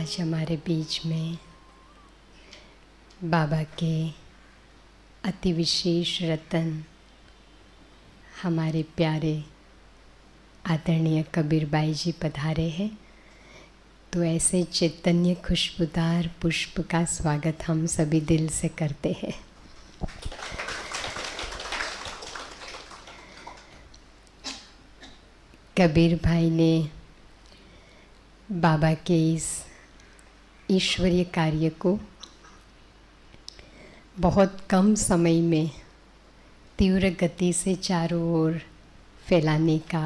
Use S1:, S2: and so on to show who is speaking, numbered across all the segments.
S1: आज हमारे बीच में बाबा के अति विशेष रतन हमारे प्यारे आदरणीय कबीर भाई जी पधारे हैं। तो ऐसे चैतन्य खुशबूदार पुष्प का स्वागत हम सभी दिल से करते हैं। कबीर भाई ने बाबा के इस ईश्वरीय कार्य को बहुत कम समय में तीव्र गति से चारों ओर फैलाने का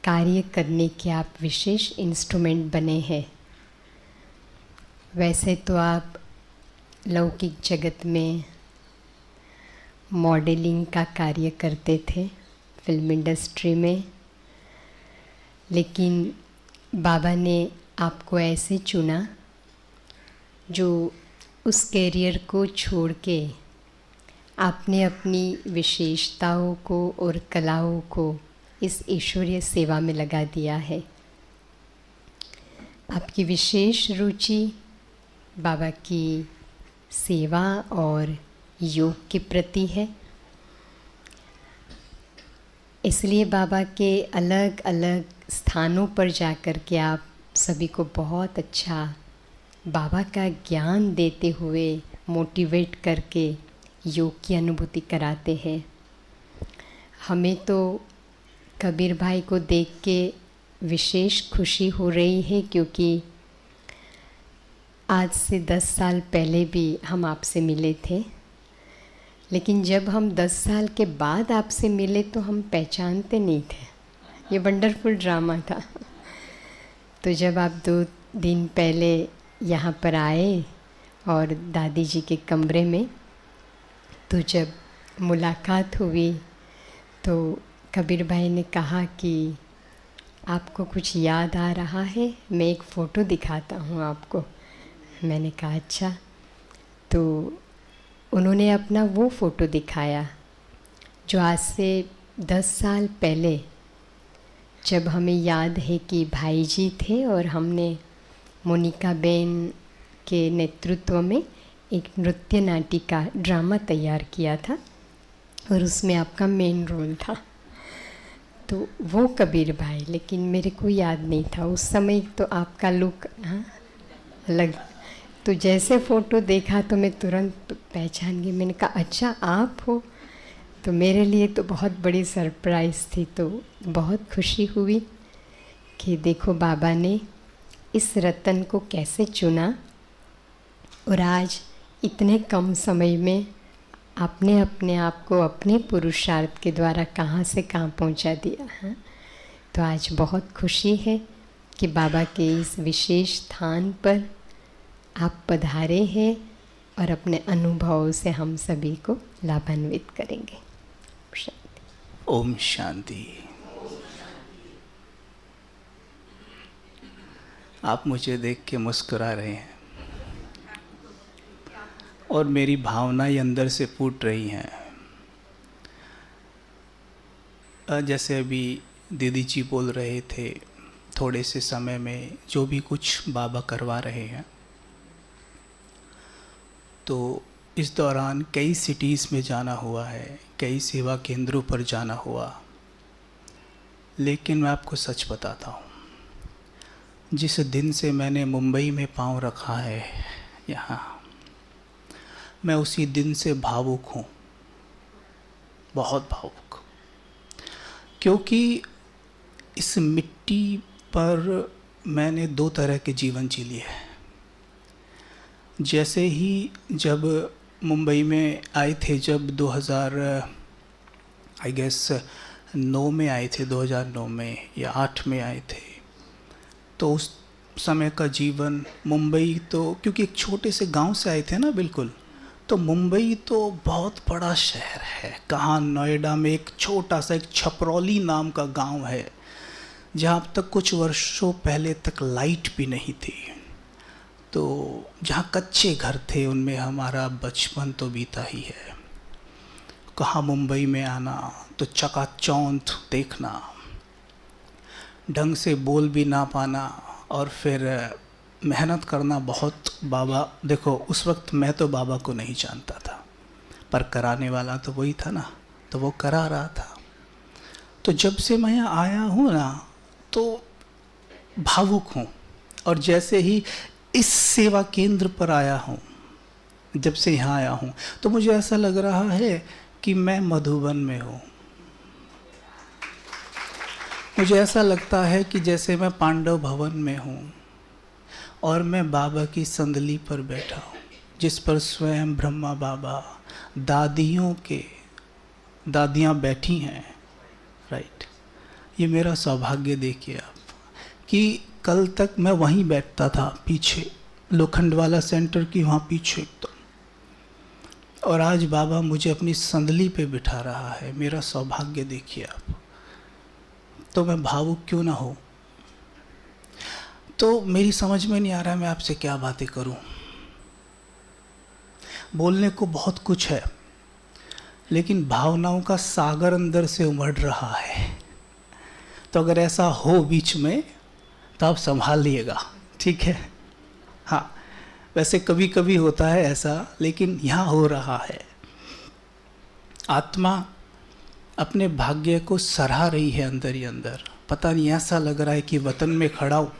S1: कार्य करने के आप विशेष इंस्ट्रूमेंट बने हैं। वैसे तो आप लौकिक जगत में मॉडलिंग का कार्य करते थे फिल्म इंडस्ट्री में, लेकिन बाबा ने आपको ऐसे चुना जो उस कैरियर को छोड़ के आपने अपनी विशेषताओं को और कलाओं को इस ईश्वरीय सेवा में लगा दिया है। आपकी विशेष रुचि बाबा की सेवा और योग के प्रति है, इसलिए बाबा के अलग अलग स्थानों पर जाकर के आप सभी को बहुत अच्छा बाबा का ज्ञान देते हुए मोटिवेट करके योग की अनुभूति कराते हैं। हमें तो कबीर भाई को देख के विशेष खुशी हो रही है, क्योंकि आज से 10 साल पहले भी हम आपसे मिले थे, लेकिन जब हम 10 साल के बाद आपसे मिले तो हम पहचानते नहीं थे। ये वंडरफुल ड्रामा था। तो जब आप 2 दिन पहले यहाँ पर आए और दादी जी के कमरे में, तो जब मुलाकात हुई तो कबीर भाई ने कहा कि आपको कुछ याद आ रहा है, मैं एक फ़ोटो दिखाता हूँ आपको। मैंने कहा अच्छा। तो उन्होंने अपना वो फ़ोटो दिखाया जो आज से 10 साल पहले, जब हमें याद है कि भाई जी थे और हमने मोनिका बेन के नेतृत्व में एक नृत्य नाटिका ड्रामा तैयार किया था और उसमें आपका मेन रोल था। तो वो कबीर भाई, लेकिन मेरे को याद नहीं था उस समय, तो आपका लुक अलग। तो जैसे फ़ोटो देखा तो मैं तुरंत पहचान गई। मैंने कहा अच्छा आप हो। तो मेरे लिए तो बहुत बड़ी सरप्राइज़ थी। तो बहुत खुशी हुई कि देखो बाबा ने इस रतन को कैसे चुना और आज इतने कम समय में आपने अपने आप को अपने पुरुषार्थ के द्वारा कहाँ से कहाँ पहुँचा दिया है। तो आज बहुत खुशी है कि बाबा के इस विशेष स्थान पर आप पधारे हैं और अपने अनुभवों से हम सभी को लाभान्वित करेंगे।
S2: ओम शांति। आप मुझे देख के मुस्कुरा रहे हैं और मेरी भावनाएं अंदर से फूट रही हैं। जैसे अभी दीदी जी बोल रहे थे, थोड़े से समय में जो भी कुछ बाबा करवा रहे हैं, तो इस दौरान कई सिटीज़ में जाना हुआ है, कई सेवा केंद्रों पर जाना हुआ। लेकिन मैं आपको सच बताता हूँ, जिस दिन से मैंने मुंबई में पाँव रखा है यहाँ, मैं उसी दिन से भावुक हूँ, बहुत भावुक। क्योंकि इस मिट्टी पर मैंने 2 तरह के जीवन जी लिए हैं। जैसे ही जब मुंबई में आए थे, जब 2009 में आए थे, 2009 में या 8 में आए थे, तो उस समय का जीवन मुंबई, तो क्योंकि एक छोटे से गांव से आए थे ना, बिल्कुल, तो मुंबई तो बहुत बड़ा शहर है। कहाँ नोएडा में एक छोटा सा एक छपरौली नाम का गांव है, जहाँ अब तक कुछ वर्षों पहले तक लाइट भी नहीं थी। तो जहाँ कच्चे घर थे उनमें हमारा बचपन तो बीता ही है। कहाँ मुंबई में आना तो चकाचौंध देखना, ढंग से बोल भी ना पाना, और फिर मेहनत करना बहुत, बाबा देखो उस वक्त मैं तो बाबा को नहीं जानता था, पर कराने वाला तो वही था ना, तो वो करा रहा था। तो जब से मैं यहाँ आया हूँ ना तो भावुक हूँ, और जैसे ही इस सेवा केंद्र पर आया हूँ, जब से यहाँ आया हूँ, तो मुझे ऐसा लग रहा है कि मैं मधुबन में हूँ। मुझे ऐसा लगता है कि जैसे मैं पांडव भवन में हूँ और मैं बाबा की संदली पर बैठा हूँ, जिस पर स्वयं ब्रह्मा बाबा दादियाँ बैठी हैं। राइट, ये मेरा सौभाग्य देखिए आप, कि कल तक मैं वहीं बैठता था पीछे, लोखंडवाला सेंटर की वहाँ पीछे एकदम, और आज बाबा मुझे अपनी संदली पे बिठा रहा है। मेरा सौभाग्य देखिए आप, तो मैं भावुक क्यों ना हो। तो मेरी समझ में नहीं आ रहा मैं आपसे क्या बातें करूं। बोलने को बहुत कुछ है, लेकिन भावनाओं का सागर अंदर से उमड़ रहा है। तो अगर ऐसा हो बीच में तो आप संभाल लिएगा, ठीक है? हाँ, वैसे कभी कभी होता है ऐसा, लेकिन यहाँ हो रहा है। आत्मा अपने भाग्य को सराह रही है अंदर ही अंदर। पता नहीं, ऐसा लग रहा है कि वतन में खड़ा हूँ,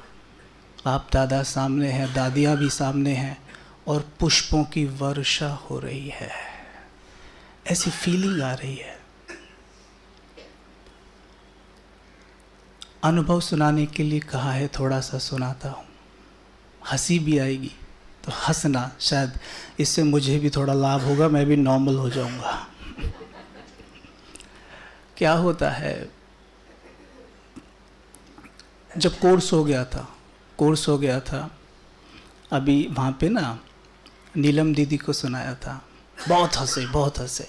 S2: बाप दादा सामने हैं, दादियाँ भी सामने हैं, और पुष्पों की वर्षा हो रही है। ऐसी फीलिंग आ रही है। अनुभव सुनाने के लिए कहा है, थोड़ा सा सुनाता हूँ। हंसी भी आएगी तो हंसना, शायद इससे मुझे भी थोड़ा लाभ होगा, मैं भी नॉर्मल हो जाऊंगा। क्या होता है, जब कोर्स हो गया था अभी वहाँ पे ना नीलम दीदी को सुनाया था, बहुत हंसे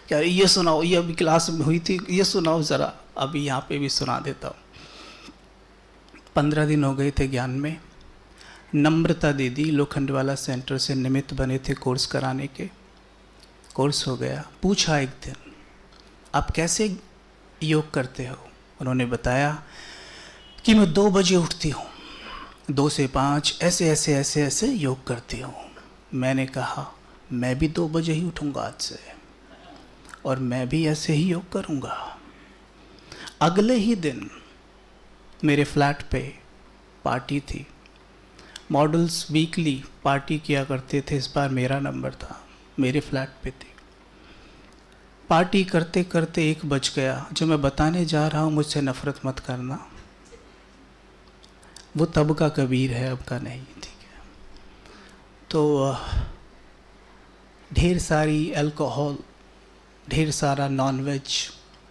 S2: क्या ये सुनाओ, ये अभी क्लास में हुई थी, ये सुनाओ ज़रा, अभी यहाँ पे भी सुना देता हूँ। 15 दिन हो गए थे ज्ञान में। नम्रता दीदी लोखंडवाला सेंटर से निमित्त बने थे कोर्स कराने के। कोर्स हो गया, पूछा एक दिन आप कैसे योग करते हो। उन्होंने बताया कि मैं 2 बजे उठती हूँ, 2 से 5 ऐसे योग करती हूँ। मैंने कहा मैं भी 2 बजे ही उठूँगा आज से, और मैं भी ऐसे ही योग करूँगा। अगले ही दिन मेरे फ्लैट पे पार्टी थी। मॉडल्स वीकली पार्टी किया करते थे, इस बार मेरा नंबर था, मेरे फ्लैट पे थी। पार्टी करते करते 1 बज गया। जो मैं बताने जा रहा हूँ, मुझसे नफरत मत करना, वो तब का कबीर है, अब का नहीं, ठीक है? तो ढेर सारी अल्कोहल, ढेर सारा नॉनवेज,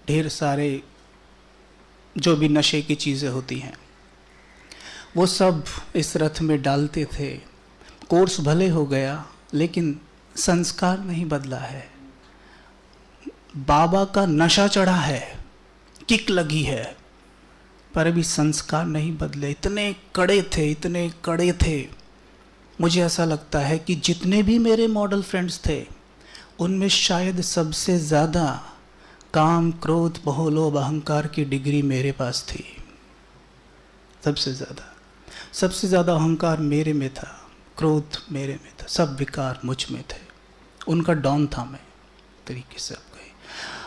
S2: ढेर सारे जो भी नशे की चीज़ें होती हैं, वो सब इस रथ में डालते थे। कोर्स भले हो गया, लेकिन संस्कार नहीं बदला है। बाबा का नशा चढ़ा है, किक लगी है, पर अभी संस्कार नहीं बदले। इतने कड़े थे। मुझे ऐसा लगता है कि जितने भी मेरे मॉडल फ्रेंड्स थे, उनमें शायद सबसे ज़्यादा काम, क्रोध, मोह, लोभ, अहंकार की डिग्री मेरे पास थी। सबसे ज़्यादा अहंकार मेरे में था, क्रोध मेरे में था, सब विकार मुझ में थे। उनका डॉन था मैं, तरीके से।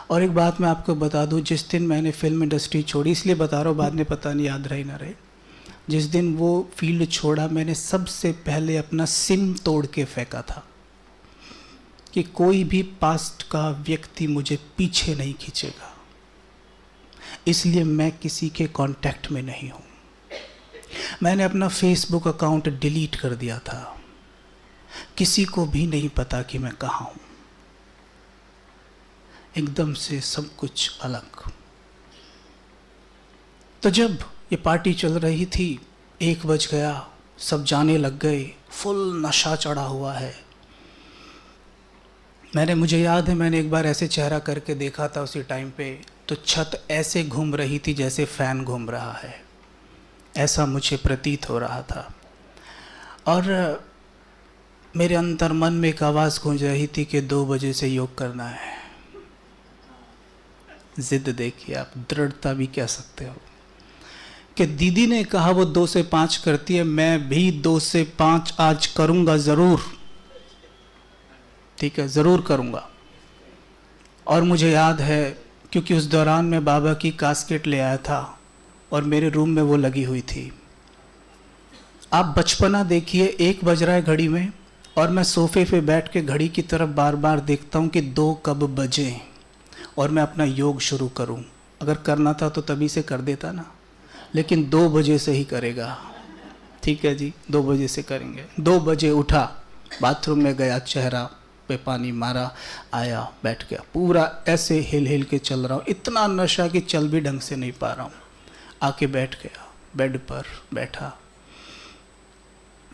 S2: और एक बात मैं आपको बता दूं, जिस दिन मैंने फिल्म इंडस्ट्री छोड़ी, इसलिए बता रहा हूँ, बाद में पता नहीं याद रहे ना रहे, जिस दिन वो फील्ड छोड़ा, मैंने सबसे पहले अपना सिम तोड़ के फेंका था कि कोई भी पास्ट का व्यक्ति मुझे पीछे नहीं खींचेगा। इसलिए मैं किसी के कांटेक्ट में नहीं हूँ। मैंने अपना फेसबुक अकाउंट डिलीट कर दिया था, किसी को भी नहीं पता कि मैं कहाँ हूँ। एकदम से सब कुछ अलग। तो जब ये पार्टी चल रही थी, 1 बज गया, सब जाने लग गए, फुल नशा चढ़ा हुआ है। मुझे याद है, मैंने एक बार ऐसे चेहरा करके देखा था उसी टाइम पे, तो छत ऐसे घूम रही थी जैसे फैन घूम रहा है, ऐसा मुझे प्रतीत हो रहा था। और मेरे अंतर मन में एक आवाज़ गूंज रही थी कि 2 बजे से योग करना है। जिद देखिए आप, दृढ़ता भी कह सकते हो कि दीदी ने कहा वो 2 से 5 करती है, मैं भी 2 से 5 आज करूँगा ज़रूर, ठीक है, ज़रूर करूँगा। और मुझे याद है क्योंकि उस दौरान मैं बाबा की कास्केट ले आया था और मेरे रूम में वो लगी हुई थी। आप बचपना देखिए, 1 बज रहा है घड़ी में और मैं सोफे पे बैठ के घड़ी की तरफ बार बार देखता हूँ कि 2 कब बजे और मैं अपना योग शुरू करूँ। अगर करना था तो तभी से कर देता ना, लेकिन 2 बजे से ही करेगा, ठीक है जी, 2 बजे से करेंगे। 2 बजे उठा, बाथरूम में गया, चेहरा पे पानी मारा, आया, बैठ गया, पूरा ऐसे हिल हिल के चल रहा हूँ, इतना नशा कि चल भी ढंग से नहीं पा रहा हूँ। आके बैठ गया, बेड पर बैठा,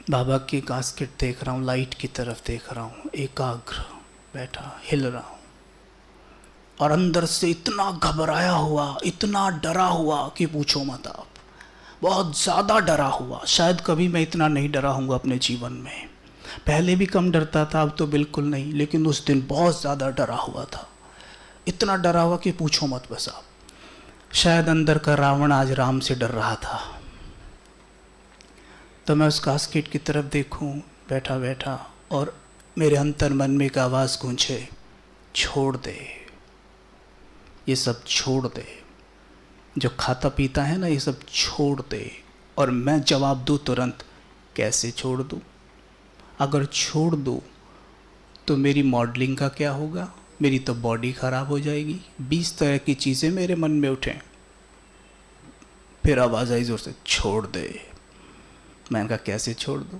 S2: बाबा की कास्केट देख रहा हूँ, लाइट की तरफ देख रहा हूँ, एकाग्र बैठा, हिल रहा हूँ और अंदर से इतना घबराया हुआ, इतना डरा हुआ कि पूछो मत आप, बहुत ज़्यादा डरा हुआ। शायद कभी मैं इतना नहीं डरा हूँगा अपने जीवन में, पहले भी कम डरता था, अब तो बिल्कुल नहीं, लेकिन उस दिन बहुत ज़्यादा डरा हुआ था, इतना डरा हुआ कि पूछो मत बस आप। शायद अंदर का रावण आज राम से डर रहा था। तो मैं उस कास्केट की तरफ देखूं, बैठा बैठा, और मेरे अंतर मन में एक आवाज़ गूंजे, छोड़ दे, ये सब छोड़ दे, जो खाता पीता है ना ये सब छोड़ दे। और मैं जवाब दूं तुरंत, कैसे छोड़ दूं? अगर छोड़ दूं तो मेरी मॉडलिंग का क्या होगा, मेरी तो बॉडी ख़राब हो जाएगी। 20 तरह की चीज़ें मेरे मन में उठें। फिर आवाज़ आई ज़ोर से, छोड़ दे। मैंने कहा कैसे छोड़ दूं?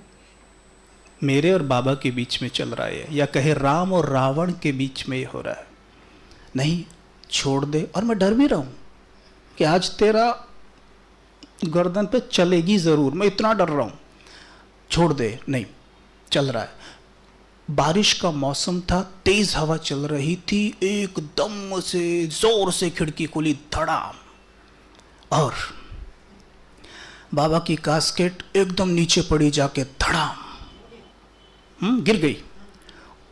S2: मेरे और बाबा के बीच में चल रहा है, या कहे राम और रावण के बीच में ये हो रहा है। नहीं, छोड़ दे। और मैं डर भी रहा हूँ कि आज तेरा गर्दन पे चलेगी ज़रूर, मैं इतना डर रहा हूँ। छोड़ दे, नहीं, चल रहा है। बारिश का मौसम था, तेज हवा चल रही थी, एकदम से जोर से खिड़की खुली, धड़ाम, और बाबा की कास्केट एकदम नीचे पड़ी, जाके धड़ाम गिर गई।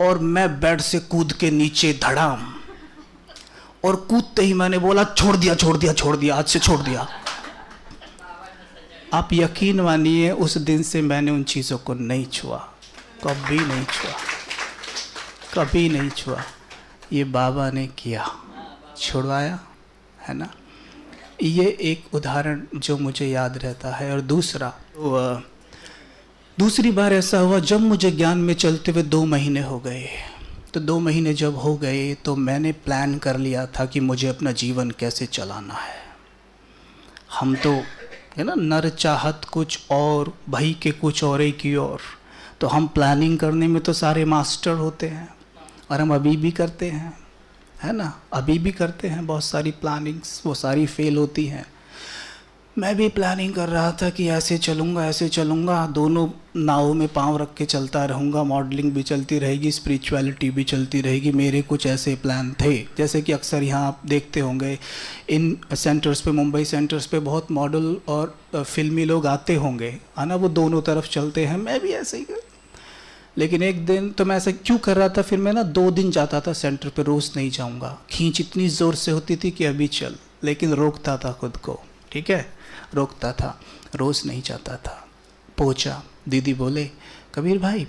S2: और मैं बेड से कूद के नीचे, धड़ाम, और कूदते ही मैंने बोला, छोड़ दिया, छोड़ दिया, छोड़ दिया, आज से छोड़ दिया। आप यकीन मानिए, उस दिन से मैंने उन चीज़ों को नहीं छुआ, कभी नहीं छुआ, कभी नहीं छुआ। ये बाबा ने किया, छुड़वाया, है ना। ये एक उदाहरण जो मुझे याद रहता है। और दूसरी बार ऐसा हुआ जब मुझे ज्ञान में चलते हुए 2 महीने हो गए। तो 2 महीने जब हो गए तो मैंने प्लान कर लिया था कि मुझे अपना जीवन कैसे चलाना है। हम तो है ना, नर चाहत कुछ और, भाई के कुछ और ही की और। तो हम प्लानिंग करने में तो सारे मास्टर होते हैं, और हम अभी भी करते हैं, है ना, अभी भी करते हैं बहुत सारी प्लानिंग्स, वो सारी फेल होती हैं। मैं भी प्लानिंग कर रहा था कि ऐसे चलूँगा, ऐसे चलूँगा, दोनों नाव में पाँव रख के चलता रहूँगा, मॉडलिंग भी चलती रहेगी, स्पिरिचुअलिटी भी चलती रहेगी। मेरे कुछ ऐसे प्लान थे, जैसे कि अक्सर यहाँ आप देखते होंगे इन सेंटर्स पे, मुंबई सेंटर्स पे बहुत मॉडल और फिल्मी लोग आते होंगे, है ना, वो दोनों तरफ चलते हैं। मैं भी ऐसे ही, लेकिन एक दिन तो मैं ऐसा क्यों कर रहा था, फिर मैं ना 2 दिन जाता था सेंटर पे, रोज़ नहीं जाऊँगा। खींच इतनी ज़ोर से होती थी कि अभी चल, लेकिन रोकता था खुद को, ठीक है, रोकता था, रोज़ नहीं जाता था। पहुँचा, दीदी बोले, कबीर भाई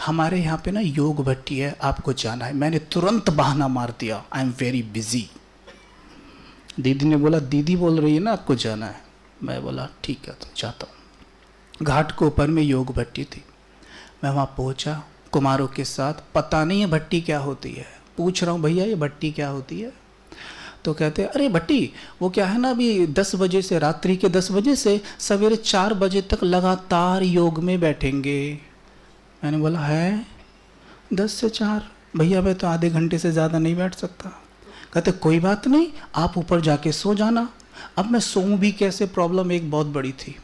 S2: हमारे यहाँ पे ना योग भट्टी है, आपको जाना है। मैंने तुरंत बहाना मार दिया, आई एम वेरी बिजी। दीदी ने बोला, दीदी बोल रही है ना आपको जाना है। मैं बोला ठीक है, तो जाता हूँ। घाट के ऊपर में योग भट्टी थी। मैं वहाँ पहुँचा कुमारों के साथ। पता नहीं है भट्टी क्या होती है। पूछ रहा हूँ, भैया ये भट्टी क्या होती है? तो कहते हैं, अरे भट्टी वो क्या है ना, अभी 10 बजे से, रात्रि के 10 बजे से सवेरे 4 बजे तक लगातार योग में बैठेंगे। मैंने बोला, है 10 से 4? भैया मैं तो आधे घंटे से ज़्यादा नहीं बैठ सकता। कहते कोई बात नहीं, आप ऊपर जाके सो जाना। अब मैं सोऊं भी कैसे, प्रॉब्लम एक बहुत बड़ी थी।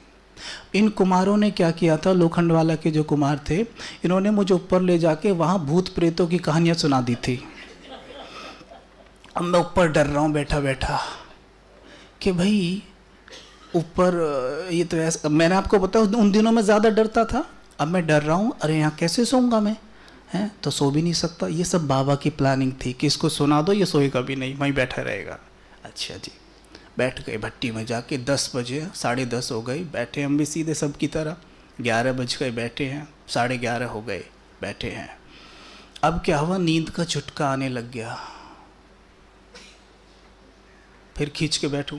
S2: इन कुमारों ने क्या किया था, लोखंडवाला के जो कुमार थे, इन्होंने मुझे ऊपर ले जाके वहाँ भूत प्रेतों की कहानियाँ सुना दी थी। अब मैं ऊपर डर रहा हूँ बैठा बैठा कि भाई ऊपर ये तो ऐसा, मैंने आपको बताया उन दिनों में ज़्यादा डरता था। अब मैं डर रहा हूँ, अरे यहाँ कैसे सोऊंगा मैं, हैं तो सो भी नहीं सकता। ये सब बाबा की प्लानिंग थी कि इसको सुना दो, ये सोएगा भी नहीं, वहीं बैठा रहेगा। अच्छा जी, बैठ गए भट्टी में जाके। 10 बजे 10:30 हो गई, बैठे हम भी सीधे सबकी तरह। 11 बज गए, बैठे हैं। 11:30 हो गए, बैठे हैं। अब क्या हुआ, नींद का झटका आने लग गया। फिर खींच के बैठूं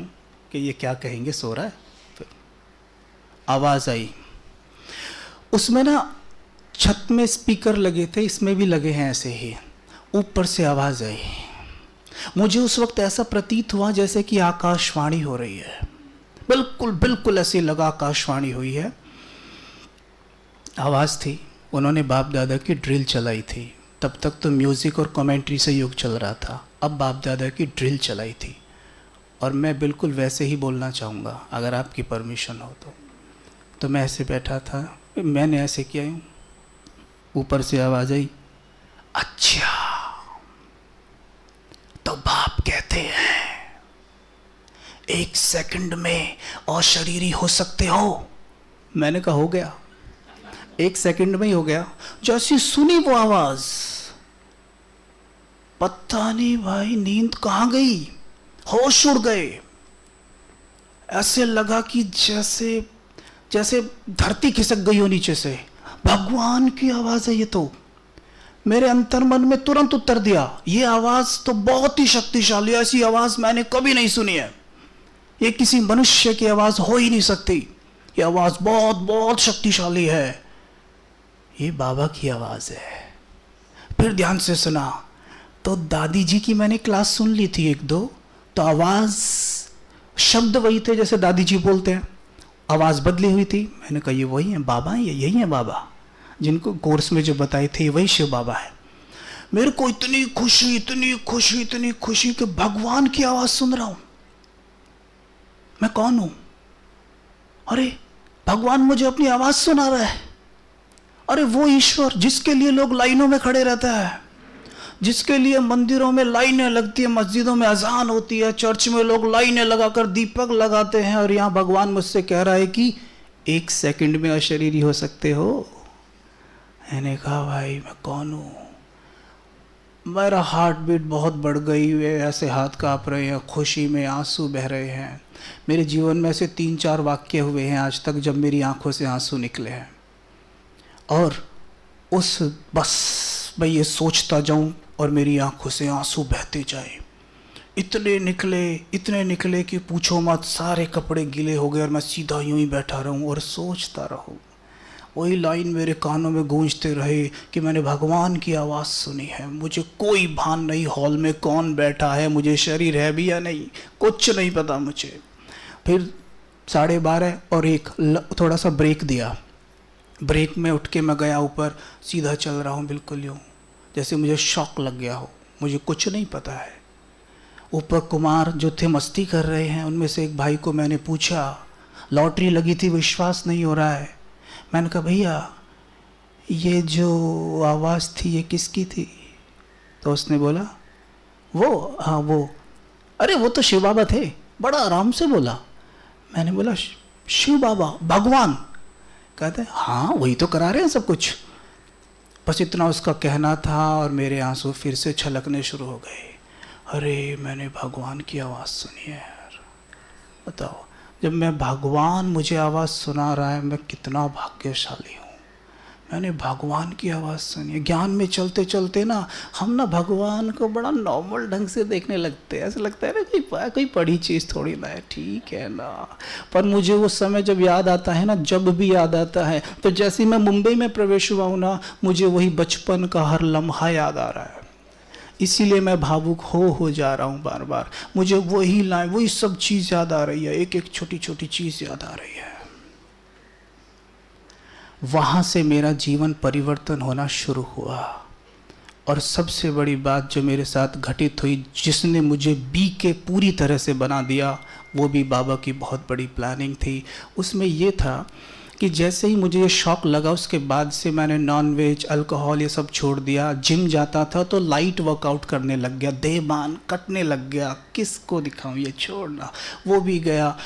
S2: कि ये क्या कहेंगे, सो रहा है। फिर आवाज़ आई, उसमें ना छत में स्पीकर लगे थे, इसमें भी लगे हैं ऐसे ही। ऊपर से आवाज़ आई, मुझे उस वक्त ऐसा प्रतीत हुआ जैसे कि आकाशवाणी हो रही है। बिल्कुल बिल्कुल ऐसे लगा आकाशवाणी हुई है। आवाज़ थी, उन्होंने बाप दादा की ड्रिल चलाई थी। तब तक तो म्यूज़िक और कमेंट्री से युग चल रहा था, अब बाप दादा की ड्रिल चलाई थी। और मैं बिल्कुल वैसे ही बोलना चाहूँगा, अगर आपकी परमिशन हो तो मैं ऐसे बैठा था, मैंने ऐसे किया हूँ। ऊपर से आवाज़ आई, अच्छा तो बाप कहते हैं 1 सेकंड में अशरीरी हो सकते हो। मैंने कहा हो गया, 1 सेकंड में ही हो गया। जैसी सुनी वो आवाज़, पता नहीं भाई नींद कहाँ गई, होश उड़ गए। ऐसे लगा कि जैसे धरती खिसक गई हो नीचे से। भगवान की आवाज़ है ये तो। मेरे अंतर्मन में तुरंत उत्तर दिया, ये आवाज़ तो बहुत ही शक्तिशाली है, ऐसी आवाज़ मैंने कभी नहीं सुनी है। ये किसी मनुष्य की आवाज़ हो ही नहीं सकती, ये आवाज़ बहुत बहुत शक्तिशाली है, ये बाबा की आवाज़ है। फिर ध्यान से सुना तो दादी जी की मैंने क्लास सुन ली थी 1-2, तो आवाज़ शब्द वही थे जैसे दादी जी बोलते हैं, आवाज़ बदली हुई थी। मैंने कहा ये वही है बाबा, ये यही है बाबा जिनको कोर्स में जो बताए थे, वही शिव बाबा है। मेरे को इतनी खुशी इतनी खुशी इतनी खुशी कि भगवान की आवाज़ सुन रहा हूँ। मैं कौन हूँ? अरे भगवान मुझे अपनी आवाज़ सुना रहा है। अरे वो ईश्वर जिसके लिए लोग लाइनों में खड़े रहते हैं, जिसके लिए मंदिरों में लाइनें लगती है, मस्जिदों में अजान होती है, चर्च में लोग लाइनें लगाकर दीपक लगाते हैं, और यहाँ भगवान मुझसे कह रहा है कि 1 सेकंड में अशरीरी हो सकते हो। मैंने कहा भाई मैं कौन हूँ? मेरा हार्ट बीट बहुत बढ़ गई है, ऐसे हाथ काँप रहे हैं, खुशी में आंसू बह रहे हैं। मेरे जीवन में ऐसे 3-4 वाक्य हुए हैं आज तक जब मेरी आंखों से आंसू निकले हैं। और बस मैं ये सोचता जाऊं और मेरी आंखों से आंसू बहते जाए। इतने निकले कि पूछो मत, सारे कपड़े गीले हो गए और मैं सीधा यूं ही बैठा रहूं और सोचता रहूं। वही लाइन मेरे कानों में गूंजते रहे कि मैंने भगवान की आवाज़ सुनी है। मुझे कोई भान नहीं हॉल में कौन बैठा है, मुझे शरीर है भी या नहीं, कुछ नहीं पता मुझे। फिर 12:30 और 1 थोड़ा सा ब्रेक दिया। ब्रेक में उठ के मैं गया ऊपर, सीधा चल रहा हूँ बिल्कुल यूँ जैसे मुझे शॉक लग गया हो, मुझे कुछ नहीं पता है। ऊपर कुमार जो थे मस्ती कर रहे हैं, उनमें से एक भाई को मैंने पूछा, लॉटरी लगी थी, विश्वास नहीं हो रहा है। मैंने कहा भैया ये जो आवाज़ थी ये किसकी थी? तो उसने बोला वो, हाँ वो, अरे वो तो शिव बाबा थे। बड़ा आराम से बोला। मैंने बोला शिव बाबा, भगवान? कहते हैं हाँ वही तो करा रहे हैं सब कुछ। बस इतना उसका कहना था और मेरे आंसू फिर से छलकने शुरू हो गए। अरे मैंने भगवान की आवाज़ सुनी है यार। बताओ, जब मैं भगवान मुझे आवाज़ सुना रहा है, मैं कितना भाग्यशाली हूँ। मैंने भगवान की आवाज़ सुनी है। ज्ञान में चलते चलते ना हम ना भगवान को बड़ा नॉर्मल ढंग से देखने लगते हैं। ऐसा लगता है ना कोई बड़ी चीज़ थोड़ी ना है, ठीक है ना। पर मुझे वो समय जब याद आता है ना, जब भी याद आता है, तो जैसे मैं मुंबई में प्रवेश हुआ हूँ ना, मुझे वही बचपन का हर लम्हा याद आ रहा है। इसीलिए मैं भावुक हो जा रहा हूँ बार बार। मुझे वही लाइन, वही सब चीज़ याद आ रही है, एक एक छोटी छोटी चीज़ याद आ रही है। वहाँ से मेरा जीवन परिवर्तन होना शुरू हुआ। और सबसे बड़ी बात जो मेरे साथ घटित हुई, जिसने मुझे बीके पूरी तरह से बना दिया, वो भी बाबा की बहुत बड़ी प्लानिंग थी। उसमें ये था कि जैसे ही मुझे ये शौक़ लगा, उसके बाद से मैंने नॉन वेज, अल्कोहल ये सब छोड़ दिया। जिम जाता था तो लाइट वर्कआउट करने लग गया, देहबान कटने लग गया। किसको दिखाऊं, ये छोड़ना, वो भी गया।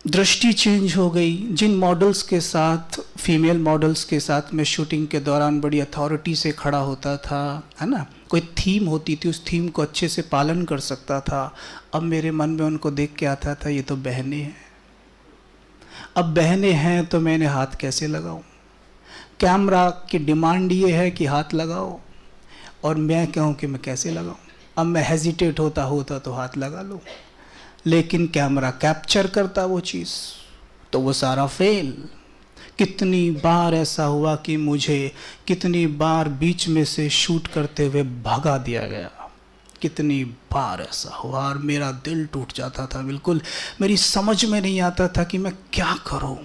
S2: दृष्टि चेंज हो गई। जिन मॉडल्स के साथ, फीमेल मॉडल्स के साथ मैं शूटिंग के दौरान बड़ी अथॉरिटी से खड़ा होता था, है ना, कोई थीम होती थी, उस थीम को अच्छे से पालन कर सकता था, अब मेरे मन में उनको देख के आता था ये तो बहनें हैं। अब बहनें हैं तो मैंने हाथ कैसे लगाऊं? कैमरा की डिमांड ये है कि हाथ लगाओ, और मैं कहूँ कि मैं कैसे लगाऊं? अब मैं हेजिटेट होता तो हाथ लगा लूँ, लेकिन कैमरा कैप्चर करता वो चीज़, तो वो सारा फेल। कितनी बार ऐसा हुआ कि मुझे कितनी बार बीच में से शूट करते हुए भगा दिया गया, कितनी बार ऐसा हुआ, और मेरा दिल टूट जाता था बिल्कुल। मेरी समझ में नहीं आता था कि मैं क्या करूं,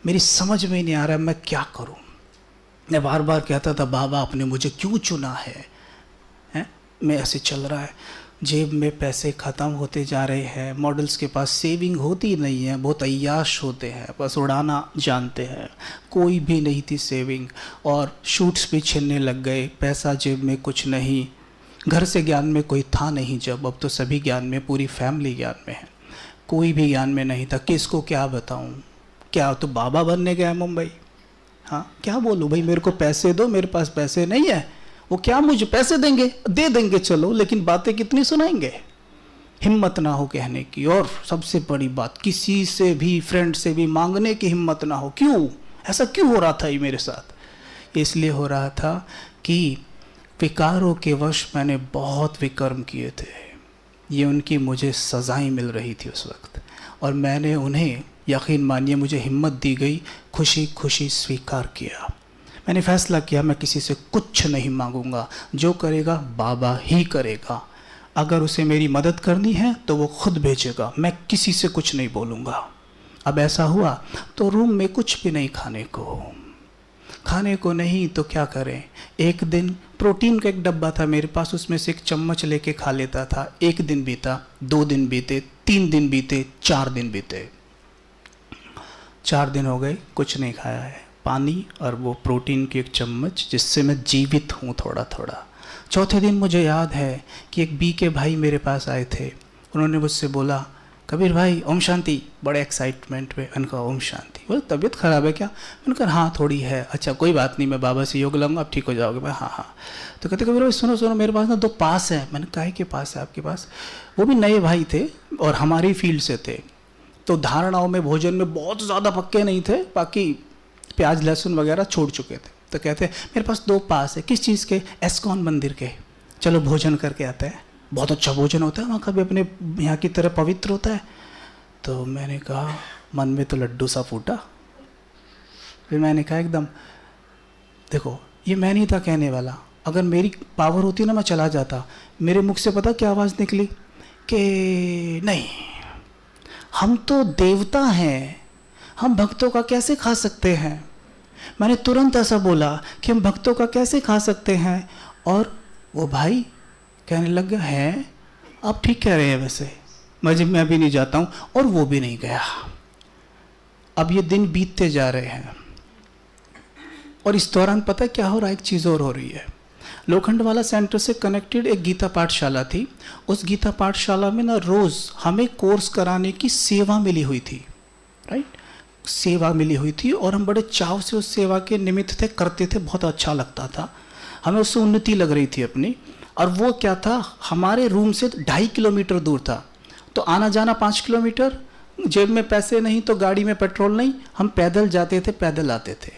S2: मेरी समझ में नहीं आ रहा मैं क्या करूं। मैं बार बार कहता था बाबा आपने मुझे क्यों चुना है? मैं ऐसे चल रहा है, जेब में पैसे ख़त्म होते जा रहे हैं, मॉडल्स के पास सेविंग होती नहीं है, बहुत अय्याश होते हैं, बस उड़ाना जानते हैं, कोई भी नहीं थी सेविंग, और शूट्स भी छिनने लग गए, पैसा जेब में कुछ नहीं, घर से ज्ञान में कोई था नहीं जब, अब तो सभी ज्ञान में, पूरी फैमिली ज्ञान में है, कोई भी ज्ञान में नहीं था। किसको क्या बताऊँ? क्या तो बाबा बनने गया मुंबई? हाँ, क्या बोलूँ भाई, मेरे को पैसे दो, मेरे पास पैसे नहीं है, वो क्या मुझे पैसे देंगे? दे देंगे चलो, लेकिन बातें कितनी सुनाएंगे? हिम्मत ना हो कहने की, और सबसे बड़ी बात किसी से भी, फ्रेंड से भी मांगने की हिम्मत ना हो। क्यों ऐसा क्यों हो रहा था ये मेरे साथ? इसलिए हो रहा था कि विकारों के वश मैंने बहुत विकर्म किए थे, ये उनकी मुझे सजाएं मिल रही थी उस वक्त, और मैंने उन्हें, यकीन मानिए मुझे हिम्मत दी गई, खुशी खुशी स्वीकार किया। मैंने फैसला किया मैं किसी से कुछ नहीं मांगूंगा, जो करेगा बाबा ही करेगा, अगर उसे मेरी मदद करनी है तो वो खुद भेजेगा, मैं किसी से कुछ नहीं बोलूँगा। अब ऐसा हुआ तो रूम में कुछ भी नहीं खाने को नहीं तो क्या करें? एक दिन प्रोटीन का एक डब्बा था मेरे पास, उसमें से एक चम्मच लेके खा लेता था। एक दिन बीता, 2 दिन बीते, 3 दिन बीते, 4 दिन बीते, 4 दिन हो गए, कुछ नहीं खाया है, पानी और वो प्रोटीन की एक चम्मच जिससे मैं जीवित हूँ थोड़ा थोड़ा। चौथे दिन मुझे याद है कि एक बी के भाई मेरे पास आए थे, उन्होंने मुझसे बोला कबीर भाई ओम शांति, बड़े एक्साइटमेंट में। उनका ओम शांति, बोले तबीयत ख़राब है क्या? मैंने कहा हाँ थोड़ी है। अच्छा कोई बात नहीं, मैं बाबा से योग लूँगा, आप ठीक हो जाओगे। मैं हाँ। तो कहते कबीर भाई सुनो मेरे पास ना 2 पास है। मैंने कहा के पास है आपके पास? वो भी नए भाई थे और हमारी फील्ड से थे, तो धारणाओं में, भोजन में बहुत ज़्यादा पक्के नहीं थे, बाकी प्याज लहसुन वगैरह छोड़ चुके थे। तो कहते मेरे पास 2 पास है। किस चीज़ के? एस्कॉन मंदिर के, चलो भोजन करके आते हैं, बहुत अच्छा भोजन होता है वहाँ का भी, अपने यहाँ की तरह पवित्र होता है। तो मैंने कहा, मन में तो लड्डू सा फूटा। फिर मैंने कहा एकदम, देखो ये मैं नहीं था कहने वाला, अगर मेरी पावर होती ना मैं चला जाता। मेरे मुख से पता क्या आवाज़ निकली कि नहीं, हम तो देवता हैं, हम भक्तों का कैसे खा सकते हैं। मैंने तुरंत ऐसा बोला कि हम भक्तों का कैसे खा सकते हैं, और वो भाई कहने लग गया है आप ठीक कह रहे हैं, वैसे मैं भी नहीं जाता हूँ, और वो भी नहीं गया। अब ये दिन बीतते जा रहे हैं, और इस दौरान पता क्या हो रहा है, एक चीज़ और हो रही है। लोखंडवाला सेंटर से कनेक्टेड एक गीता पाठशाला थी, उस गीता पाठशाला में ना रोज़ हमें कोर्स कराने की सेवा मिली हुई थी, राइट, सेवा मिली हुई थी, और हम बड़े चाव से उस सेवा के निमित्त थे, करते थे, बहुत अच्छा लगता था, हमें उससे उन्नति लग रही थी अपनी। और वो क्या था, हमारे रूम से 2.5 किलोमीटर दूर था, तो आना जाना 5 किलोमीटर, जेब में पैसे नहीं तो गाड़ी में पेट्रोल नहीं, हम पैदल जाते थे, पैदल आते थे,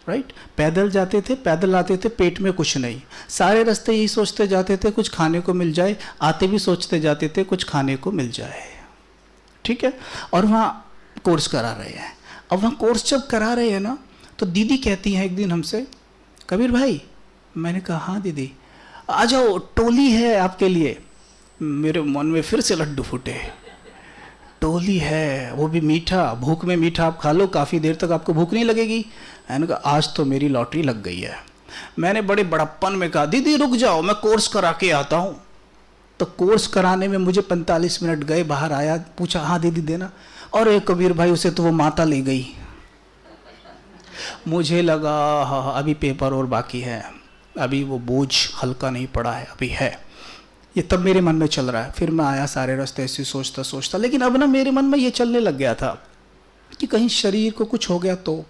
S2: राइट, पैदल जाते थे, पैदल आते थे, पेट में कुछ नहीं, सारे रास्ते यही सोचते जाते थे कुछ खाने को मिल जाए, आते भी सोचते जाते थे कुछ खाने को मिल जाए, ठीक है। और वहाँ कोर्स करा रहे हैं। अब वहाँ कोर्स जब करा रहे हैं ना, तो दीदी कहती हैं एक दिन हमसे, कबीर भाई, मैंने कहा हाँ दीदी, आ जाओ टोली है आपके लिए। मेरे मन में फिर से लड्डू फूटे, टोली है, वो भी मीठा, भूख में मीठा आप खा लो, काफ़ी देर तक आपको भूख नहीं लगेगी। मैंने कहा आज तो मेरी लॉटरी लग गई है। मैंने बड़े बड़प्पन में कहा दीदी रुक जाओ, मैं कोर्स करा के आता हूँ। तो कोर्स कराने में मुझे 45 मिनट गए, बाहर आया, पूछा हाँ दीदी देना, और एक कबीर भाई उसे तो वो माता ले गई। मुझे लगा हाँ अभी पेपर और बाकी है, अभी वो बोझ हल्का नहीं पड़ा है, अभी है। ये तब मेरे मन में चल रहा है। फिर मैं आया सारे रास्ते ऐसे सोचता सोचता, लेकिन अब ना मेरे मन में ये चलने लग गया था कि कहीं शरीर को कुछ हो गया तो।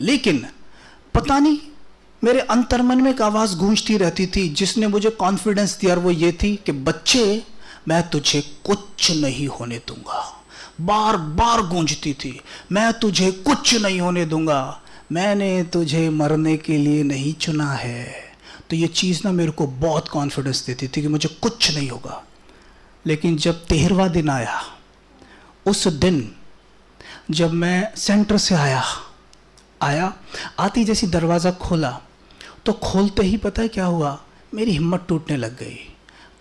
S2: लेकिन पता नहीं मेरे अंतर्मन में एक आवाज़ गूंजती रहती थी जिसने मुझे कॉन्फिडेंस दिया, और वो ये थी कि बच्चे, मैं तुझे कुछ नहीं होने दूंगा। बार बार गूंजती थी, मैं तुझे कुछ नहीं होने दूंगा, मैंने तुझे मरने के लिए नहीं चुना है। तो ये चीज़ ना मेरे को बहुत कॉन्फिडेंस देती थी कि मुझे कुछ नहीं होगा। लेकिन जब 13वां दिन आया, उस दिन जब मैं सेंटर से आया आती जैसी दरवाज़ा खोला, तो खोलते ही पता है क्या हुआ, मेरी हिम्मत टूटने लग गई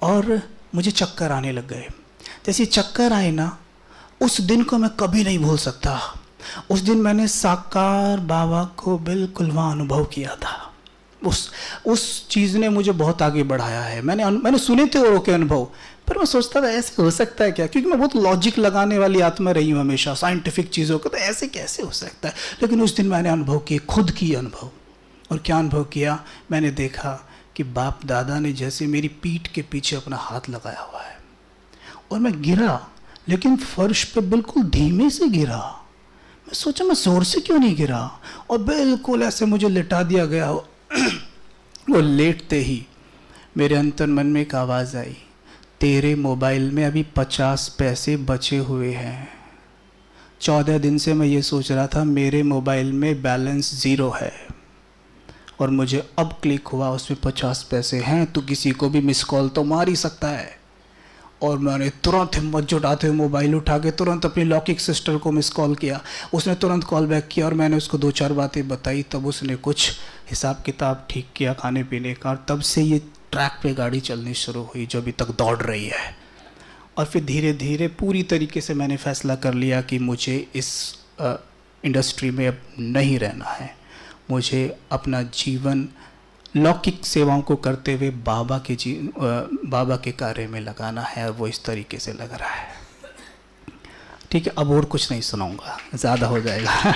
S2: और मुझे चक्कर आने लग गए। जैसे चक्कर आए ना, उस दिन को मैं कभी नहीं भूल सकता। उस दिन मैंने साकार बाबा को बिल्कुल वहाँ अनुभव किया था। उस चीज़ ने मुझे बहुत आगे बढ़ाया है। मैंने सुने थे औरों के अनुभव, पर मैं सोचता था ऐसे हो सकता है क्या, क्योंकि मैं बहुत लॉजिक लगाने वाली आत्मा रही हूँ हमेशा, साइंटिफिक चीज़ों का, तो ऐसे कैसे हो सकता है। लेकिन उस दिन मैंने अनुभव किए, खुद की अनुभव। और क्या अनुभव किया, मैंने देखा कि बाप दादा ने जैसे मेरी पीठ के पीछे अपना हाथ लगाया हुआ है, और मैं गिरा, लेकिन फर्श पे बिल्कुल धीमे से गिरा। मैं सोचा मैं जोर से क्यों नहीं गिरा, और बिल्कुल ऐसे मुझे लिटा दिया गया। वो लेटते ही मेरे अंतर मन में एक आवाज़ आई, तेरे मोबाइल में अभी 50 पैसे बचे हुए हैं। 14 दिन से मैं ये सोच रहा था मेरे मोबाइल में बैलेंस 0 है, और मुझे अब क्लिक हुआ उसमें 50 पैसे हैं, तो किसी को भी मिस कॉल तो मार ही सकता है। और मैंने तुरंत हिम्मत जुटाते हुए मोबाइल उठा के तुरंत अपनी लौकिक सिस्टर को मिस कॉल किया। उसने तुरंत कॉल बैक किया और मैंने उसको 2-4 बातें बताई। तब उसने कुछ हिसाब किताब ठीक किया खाने पीने का, और तब से ये ट्रैक पे गाड़ी चलनी शुरू हुई जो अभी तक दौड़ रही है। और फिर धीरे धीरे पूरी तरीके से मैंने फैसला कर लिया कि मुझे इस इंडस्ट्री में अब नहीं रहना है। मुझे अपना जीवन लौकिक सेवाओं को करते हुए बाबा के कार्य में लगाना है, और वो इस तरीके से लग रहा है। ठीक है, अब और कुछ नहीं सुनाऊंगा, ज़्यादा हो जाएगा।